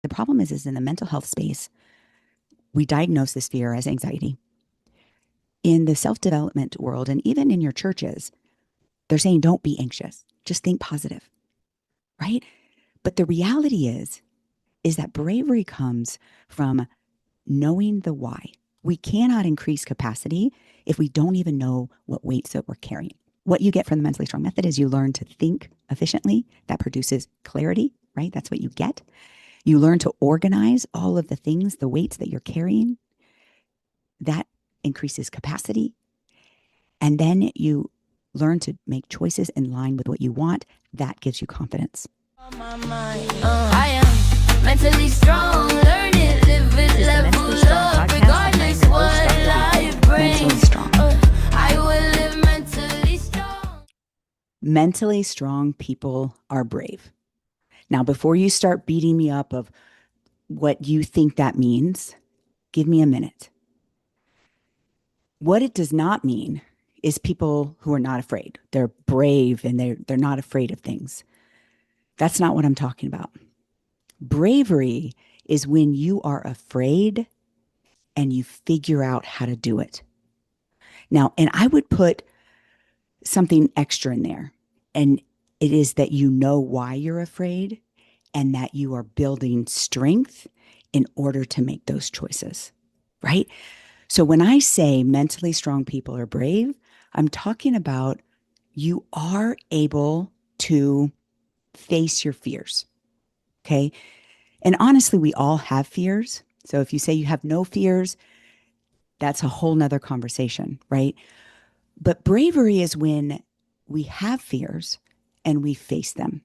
The problem is in the mental health space, we diagnose this fear as anxiety. In the self-development world, and even in your churches, they're saying, don't be anxious, just think positive, right? But the reality is that bravery comes from knowing the why. We cannot increase capacity if we don't even know what weights that we're carrying. What you get from the mentally strong method is you learn to think efficiently. That produces clarity, right? That's what you get. You learn to organize all of the things, the weights that you're carrying. That increases capacity. And then you learn to make choices in line with what you want. That gives you confidence. I am mentally strong, learn it, live it, level up, regardless what life brings. Mentally strong. I will live mentally strong. Mentally strong people are brave. Now, before you start beating me up of what you think that means, give me a minute. What it does not mean is people who are not afraid. They're brave and they're not afraid of things. That's not what I'm talking about. Bravery is when you are afraid and you figure out how to do it. Now, and I would put something extra in there, and it is that you know why you're afraid and that you are building strength in order to make those choices, right? So when I say mentally strong people are brave, I'm talking about you are able to face your fears, okay? And honestly, we all have fears. So if you say you have no fears, that's a whole nother conversation, right? But bravery is when we have fears and we face them.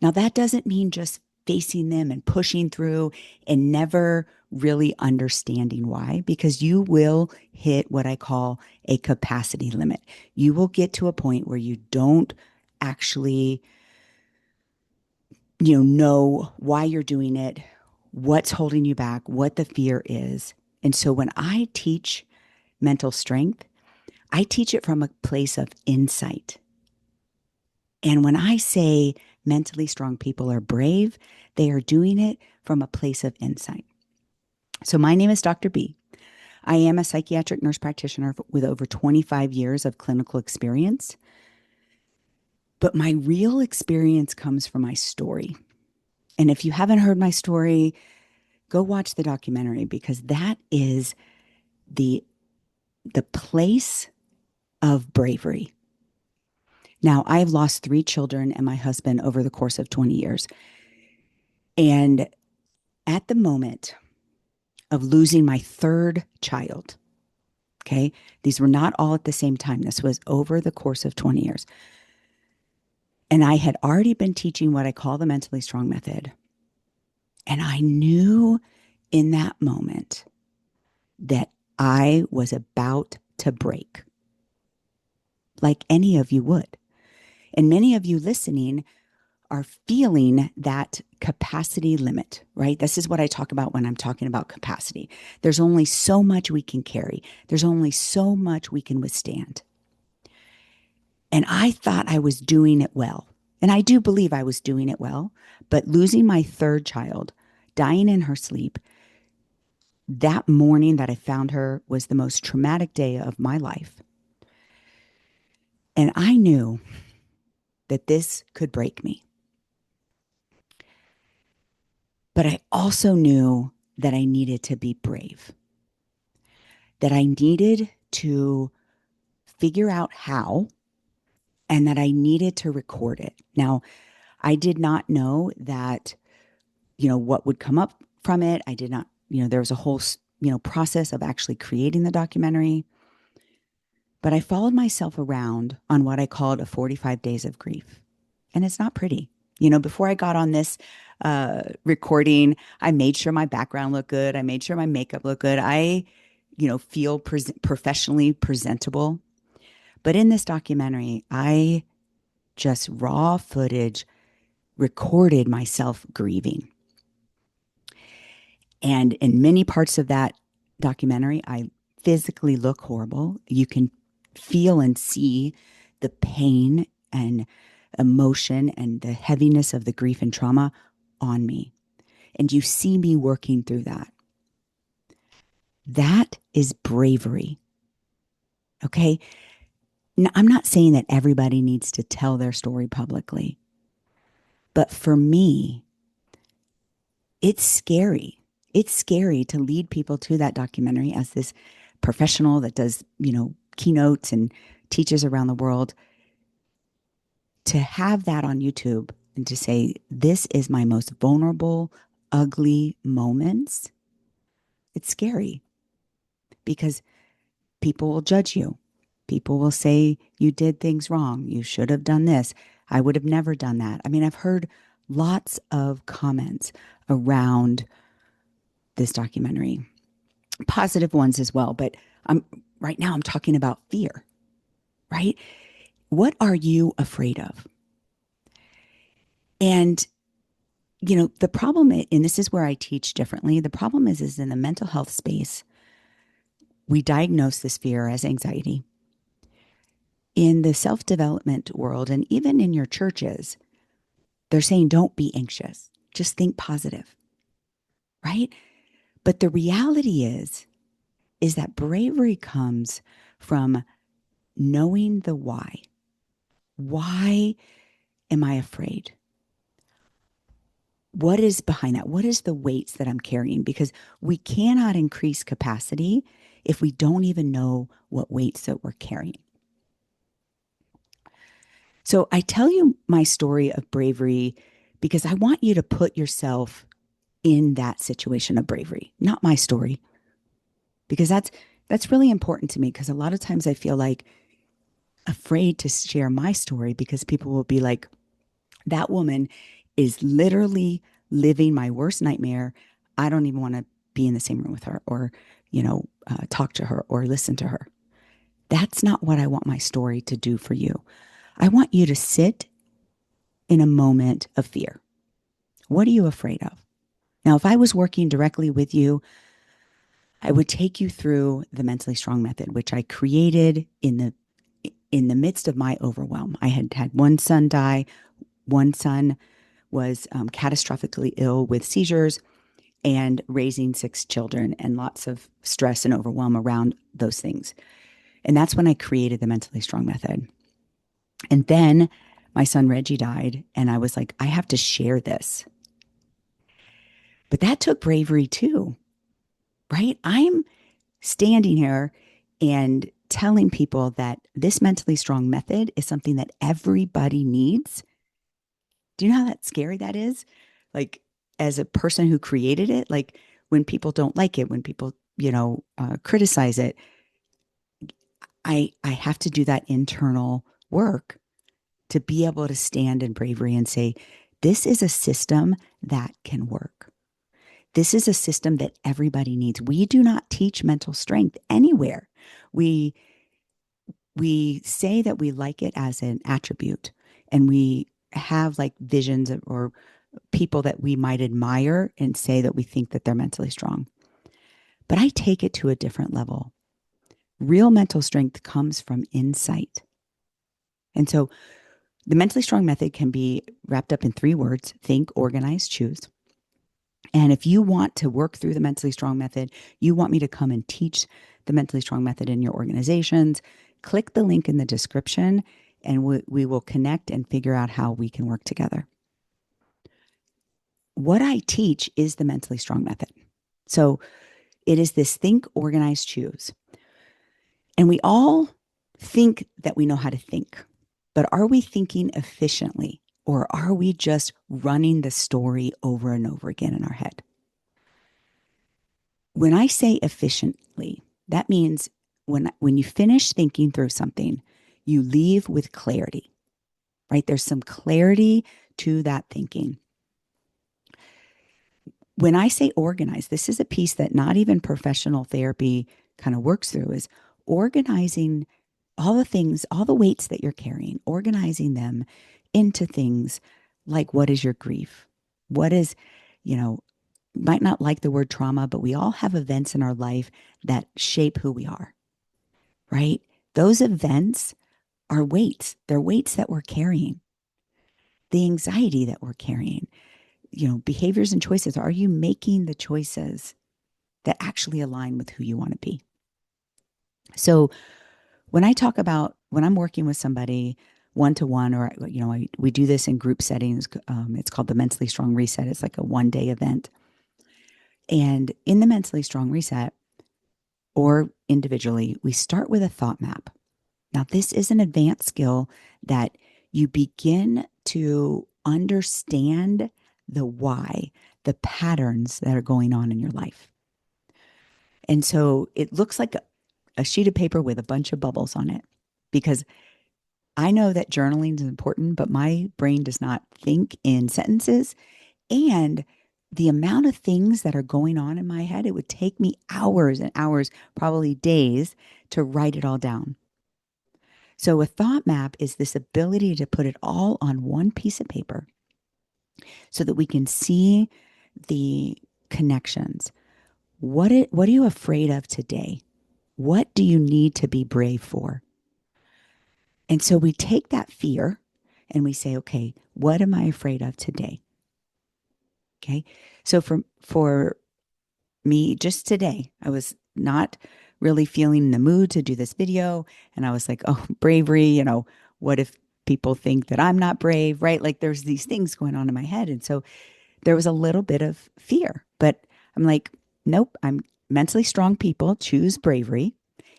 Now, that doesn't mean just facing them and pushing through and never really understanding why, because you will hit what I call a capacity limit. You will get to a point where you don't actually, know why you're doing it, what's holding you back, what the fear is. And so when I teach mental strength, I teach it from a place of insight. And when I say mentally strong people are brave, they are doing it from a place of insight. So my name is Dr. B. I am a psychiatric nurse practitioner with over 25 years of clinical experience. But my real experience comes from my story. And if you haven't heard my story, go watch the documentary, because that is the place of bravery. Now, I've lost 3 children and my husband over the course of 20 years. And at the moment of losing my 3rd child, okay, these were not all at the same time. This was over the course of 20 years. And I had already been teaching what I call the mentally strong method. And I knew in that moment that I was about to break, like any of you would. And many of you listening are feeling that capacity limit, right? This is what I talk about when I'm talking about capacity. There's only so much we can carry. There's only so much we can withstand. And I thought I was doing it well. And I do believe I was doing it well. But losing my 3rd child, dying in her sleep, that morning that I found her was the most traumatic day of my life. And I knew that this could break me. But I also knew that I needed to be brave, that I needed to figure out how, and that I needed to record it. Now, I did not know that, what would come up from it. I did not, there was a whole, process of actually creating the documentary. But I followed myself around on what I called a 45 days of grief. And it's not pretty. Before I got on this recording, I made sure my background looked good. I made sure my makeup looked good. I, feel professionally presentable. But in this documentary, I just raw footage recorded myself grieving. And in many parts of that documentary, I physically look horrible. You can feel and see the pain and emotion and the heaviness of the grief and trauma on me. and you see me working through that. That is bravery. Okay. Now, I'm not saying that everybody needs to tell their story publicly, but for me, it's scary. It's scary to lead people to that documentary as this professional that does, keynotes and teaches around the world, to have that on YouTube and to say, this is my most vulnerable, ugly moments. It's scary because people will judge you. People will say you did things wrong. You should have done this. I would have never done that. I mean, I've heard lots of comments around this documentary, positive ones as well. But right now I'm talking about fear, right? What are you afraid of? And the problem, and this is where I teach differently. The problem is in the mental health space, we diagnose this fear as anxiety. In the self-development world, and even in your churches, they're saying, don't be anxious. Just think positive, right? But the reality is that bravery comes from knowing the why. Why am I afraid? What is behind that? What is the weights that I'm carrying? Because we cannot increase capacity if we don't even know what weights that we're carrying. So I tell you my story of bravery because I want you to put yourself in that situation of bravery, not my story, because that's really important to me, because a lot of times I feel like afraid to share my story because people will be like, that woman is literally living my worst nightmare. I don't even want to be in the same room with her or, talk to her or listen to her. That's not what I want my story to do for you. I want you to sit in a moment of fear. What are you afraid of? Now, if I was working directly with you, I would take you through the Mentally Strong method, which I created in the midst of my overwhelm. I had had one son die. One son was catastrophically ill with seizures, and raising 6 children, and lots of stress and overwhelm around those things. And that's when I created the Mentally Strong method. And then my son Reggie died, and I was like, I have to share this. But that took bravery too, right? I'm standing here and telling people that this Mentally Strong method is something that everybody needs. Do you know how that scary that is? Like, as a person who created it, like when people don't like it, when people, criticize it, I have to do that internal work to be able to stand in bravery and say, this is a system that can work. This is a system that everybody needs. We do not teach mental strength anywhere. We we say that we like it as an attribute, and we have like visions or people that we might admire and say that we think that they're mentally strong. But I take it to a different level. Real mental strength comes from insight. And so the mentally strong method can be wrapped up in 3 words: think, organize, choose. And if you want to work through the mentally strong method, you want me to come and teach the mentally strong method in your organizations, click the link in the description, and we will connect and figure out how we can work together. What I teach is the mentally strong method. So it is this think, organize, choose. And we all think that we know how to think, but are we thinking efficiently, or are we just running the story over and over again in our head? When I say efficiently, that means when you finish thinking through something, you leave with clarity, right? There's some clarity to that thinking. When I say organize, this is a piece that not even professional therapy kind of works through, is organizing all the things, all the weights that you're carrying, organizing them into things like, what is your grief? What is, might not like the word trauma, but we all have events in our life that shape who we are, right? Those events are weights. They're weights that we're carrying. The anxiety that we're carrying, behaviors and choices. Are you making the choices that actually align with who you want to be? So when I talk about when I'm working with somebody one to one, or we do this in group settings. It's called the Mentally Strong Reset. It's like a 1 day event, and in the Mentally Strong Reset, or individually, we start with a thought map. Now, this is an advanced skill that you begin to understand the why, the patterns that are going on in your life. And so it looks like a sheet of paper with a bunch of bubbles on it, because I know that journaling is important, but my brain does not think in sentences. And the amount of things that are going on in my head, it would take me hours and hours, probably days, to write it all down. So a thought map is this ability to put it all on one piece of paper so that we can see the connections. What are you afraid of today? What do you need to be brave for? And so we take that fear and we say, okay, what am I afraid of today? Okay. So for me, just today, I was not really feeling in the mood to do this video. And I was like, oh, bravery, what if people think that I'm not brave, right? Like there's these things going on in my head. And so there was a little bit of fear, but I'm like, nope, I'm mentally strong people choose bravery.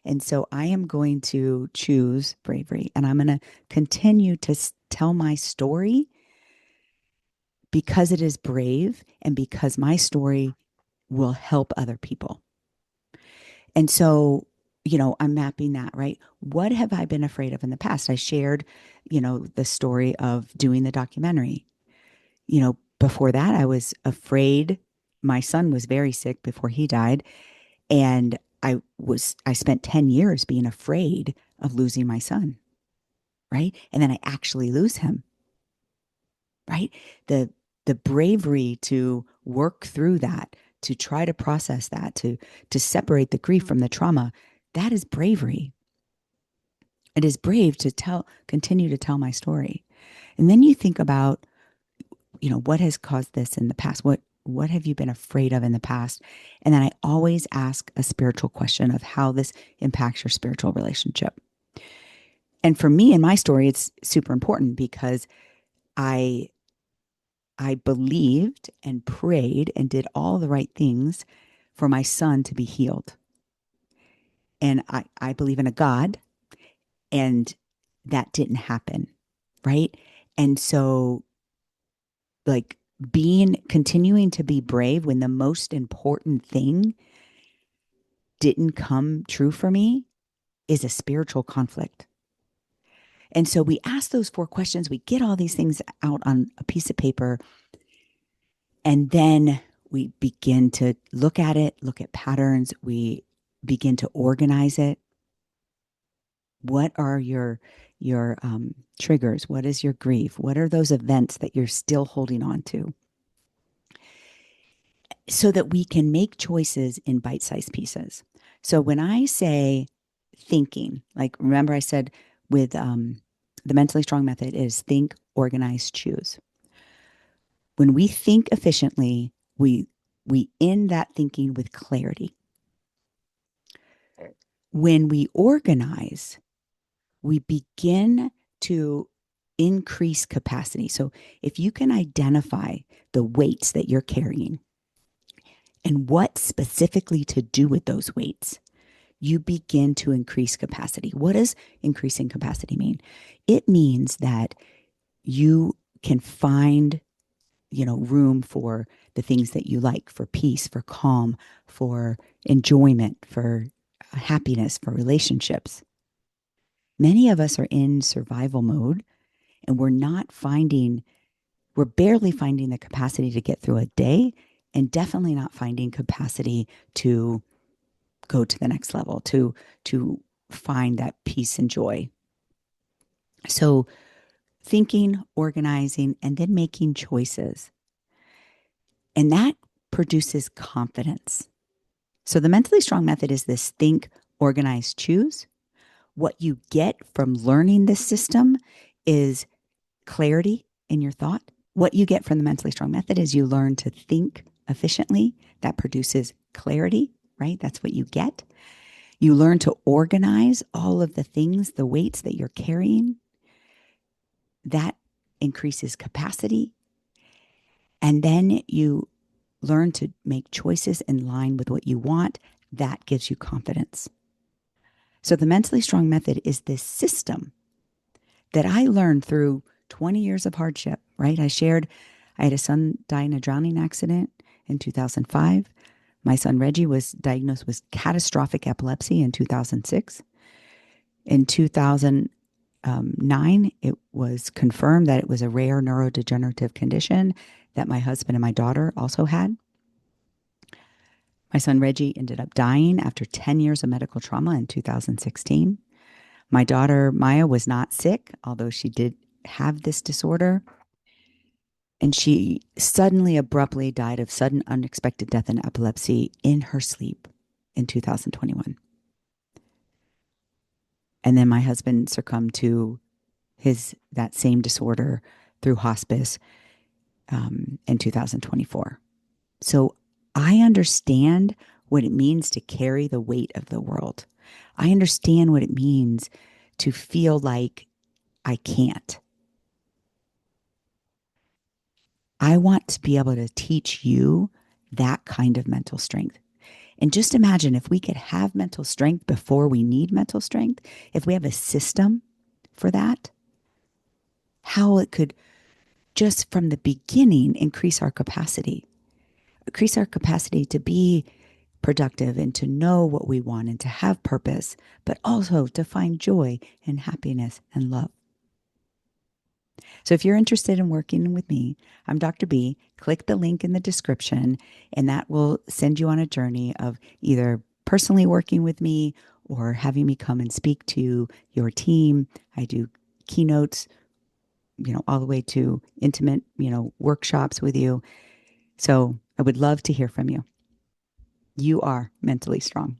And so I am going to choose bravery, and I'm going to continue to tell my story because it is brave and because my story will help other people. And so, I'm mapping that, right? What have I been afraid of in the past? I shared, the story of doing the documentary. Before that, I was afraid. My son was very sick before he died. And I spent 10 years being afraid of losing my son, right? And then I actually lose him, right? The bravery to work through that, to try to process that, to separate the grief from the trauma, that is bravery. It is brave to continue to tell my story. And then you think about, what has caused this in the past? What have you been afraid of in the past? And then I always ask a spiritual question of how this impacts your spiritual relationship. And for me in my story, it's super important because I believed and prayed and did all the right things for my son to be healed. And I believe in a God, and that didn't happen, right? And so, like, continuing to be brave when the most important thing didn't come true for me is a spiritual conflict. And so we ask those 4 questions, we get all these things out on a piece of paper, and then we begin to look at it, look at patterns, we begin to organize it. What are your triggers? What is your grief? What are those events that you're still holding on to? So that we can make choices in bite-sized pieces. So when I say thinking, like remember I said with the mentally strong method is think, organize, choose. When we think efficiently, we end that thinking with clarity. When we organize, we begin to increase capacity. So if you can identify the weights that you're carrying and what specifically to do with those weights, you begin to increase capacity. What does increasing capacity mean? It means that you can find, room for the things that you like, for peace, for calm, for enjoyment, for happiness, for relationships. Many of us are in survival mode, and we're barely finding the capacity to get through a day, and definitely not finding capacity to go to the next level, to find that peace and joy. So thinking, organizing, and then making choices. And that produces confidence. So the mentally strong method is this think, organize, choose. What you get from learning this system is clarity in your thought, What you get from the mentally strong method is you learn to think efficiently. That produces clarity, right? That's what you get. You learn to organize all of the things, the weights that you're carrying. That increases capacity. And then you learn to make choices in line with what you want. That gives you confidence. So the mentally strong method is this system that I learned through 20 years of hardship, right? I had a son die in a drowning accident in 2005. My son Reggie was diagnosed with catastrophic epilepsy in 2006. In 2009, it was confirmed that it was a rare neurodegenerative condition that my husband and my daughter also had. My son Reggie ended up dying after 10 years of medical trauma in 2016. My daughter Maya was not sick, although she did have this disorder. And she suddenly, abruptly died of sudden, unexpected death in epilepsy in her sleep in 2021. And then my husband succumbed to that same disorder through hospice in 2024. So I understand what it means to carry the weight of the world. I understand what it means to feel like I can't. I want to be able to teach you that kind of mental strength. And just imagine if we could have mental strength before we need mental strength, if we have a system for that, how it could just from the beginning increase our capacity to be productive and to know what we want and to have purpose, but also to find joy and happiness and love. So if you're interested in working with me, I'm Dr. B. Click the link in the description, and that will send you on a journey of either personally working with me or having me come and speak to your team. I do keynotes, all the way to intimate, workshops with you. So I would love to hear from you. You are mentally strong.